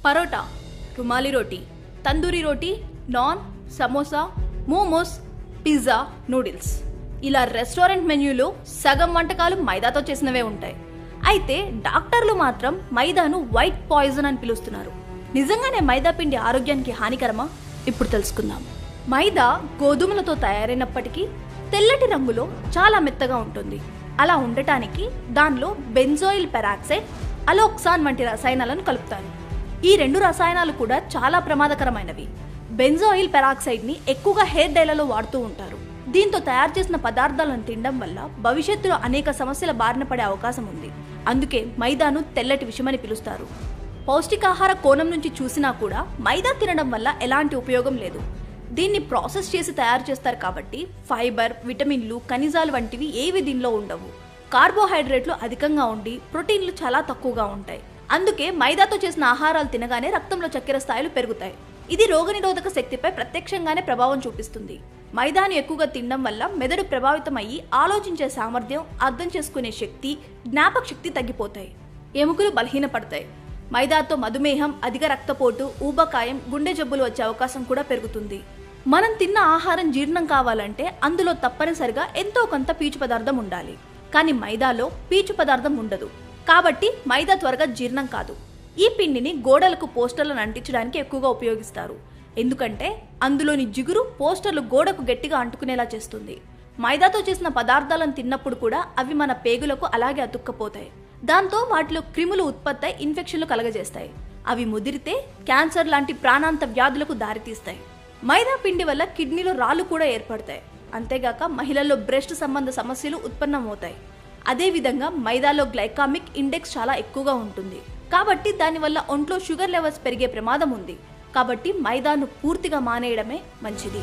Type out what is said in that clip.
Parotta, rumali roti, tandoori roti, naan, samosa, momos, pizza, noodles ఇలా restaurant మెన్యూలో సగం వంటకాలు మైదాతో చేసినవే ఉంటాయి. అయితే డాక్టర్లు మాత్రం మైదాను వైట్ పాయిజన్ అని పిలుస్తున్నారు. నిజంగానే మైదా పిండి ఆరోగ్యానికి హానికరమా? ఇప్పుడు తెలుసుకుందాం. మైదా గోధుమలతో తయారైనప్పటికీ తెల్లటి రంగులో చాలా మెత్తగా ఉంటుంది. అలా ఉండటానికి దానిలో బెంజోయిల్ పెరాక్సైడ్, అలోక్సాన్ వంటి రసాయనాలను కలుపుతారు. ఈ రెండు రసాయనాలు కూడా చాలా ప్రమాదకరమైనవి. బెంజోయిల్ పెరాక్సైడ్ ని ఎక్కువగా హెయిర్ డైలలో వాడుతూ ఉంటారు. దీంతో తయారు చేసిన పదార్థాలను తినడం వల్ల భవిష్యత్తులో అనేక సమస్యల బారిన పడే అవకాశం ఉంది. అందుకే మైదాను తెల్లటి విషమని పిలుస్తారు. పౌష్టికాహార కోణం నుంచి చూసినా కూడా మైదా తినడం వల్ల ఎలాంటి ఉపయోగం లేదు. దీన్ని ప్రాసెస్ చేసి తయారు చేస్తారు కాబట్టి ఫైబర్, విటమిన్లు, ఖనిజాలు వంటివి ఏవి దీనిలో ఉండవు. కార్బోహైడ్రేట్లు అధికంగా ఉండి ప్రోటీన్లు చాలా తక్కువగా ఉంటాయి. అందుకే మైదాతో చేసిన ఆహారాలు తినగానే రక్తంలో చక్కెర స్థాయిలు పెరుగుతాయి. ఇది రోగనిరోధక శక్తిపై ప్రత్యక్షంగానే ప్రభావం చూపిస్తుంది. మైదాను ఎక్కువగా తినడం వల్ల మెదడు ప్రభావితం అయ్యి ఆలోచించే సామర్థ్యం, అర్థం చేసుకునే శక్తి, జ్ఞాపక శక్తి తగ్గిపోతాయి. ఎముకలు బలహీనపడతాయి. మైదాతో మధుమేహం, అధిక రక్తపోటు, ఊబకాయం, గుండె జబ్బులు వచ్చే అవకాశం కూడా పెరుగుతుంది. మనం తిన్న ఆహారం జీర్ణం కావాలంటే అందులో తప్పనిసరిగా ఎంతో కొంత పీచు పదార్థం ఉండాలి. కానీ మైదాలో పీచు పదార్థం ఉండదు. కాబట్టి మైదా త్వరగా జీర్ణం కాదు. ఈ పిండిని గోడలకు పోస్టర్లను అంటించడానికి ఎక్కువగా ఉపయోగిస్తారు. ఎందుకంటే అందులోని జిగురు పోస్టర్లు గోడకు గట్టిగా అంటుకునేలా చేస్తుంది. మైదాతో చేసిన పదార్థాలను తిన్నప్పుడు కూడా అవి మన పేగులకు అలాగే అతుక్కపోతాయి. దాంతో వాటిలో క్రిములు ఉత్పత్తి అయి ఇన్ఫెక్షన్లు కలగజేస్తాయి. అవి ముదిరితే క్యాన్సర్ లాంటి ప్రాణాంత వ్యాధులకు దారితీస్తాయి. మైదా పిండి వల్ల కిడ్నీలో రాళ్లు కూడా ఏర్పడతాయి. అంతేగాక మహిళల్లో బ్రెస్ట్ సంబంధ సమస్యలు ఉత్పన్నమవుతాయి. అదేవిధంగా మైదాలో గ్లైకామిక్ ఇండెక్స్ చాలా ఎక్కువగా ఉంటుంది. కాబట్టి దానివల్ల ఒంట్లో షుగర్ లెవెల్స్ పెరిగే ప్రమాదం ఉంది. కాబట్టి మైదాను పూర్తిగా మానేయడమే మంచిది.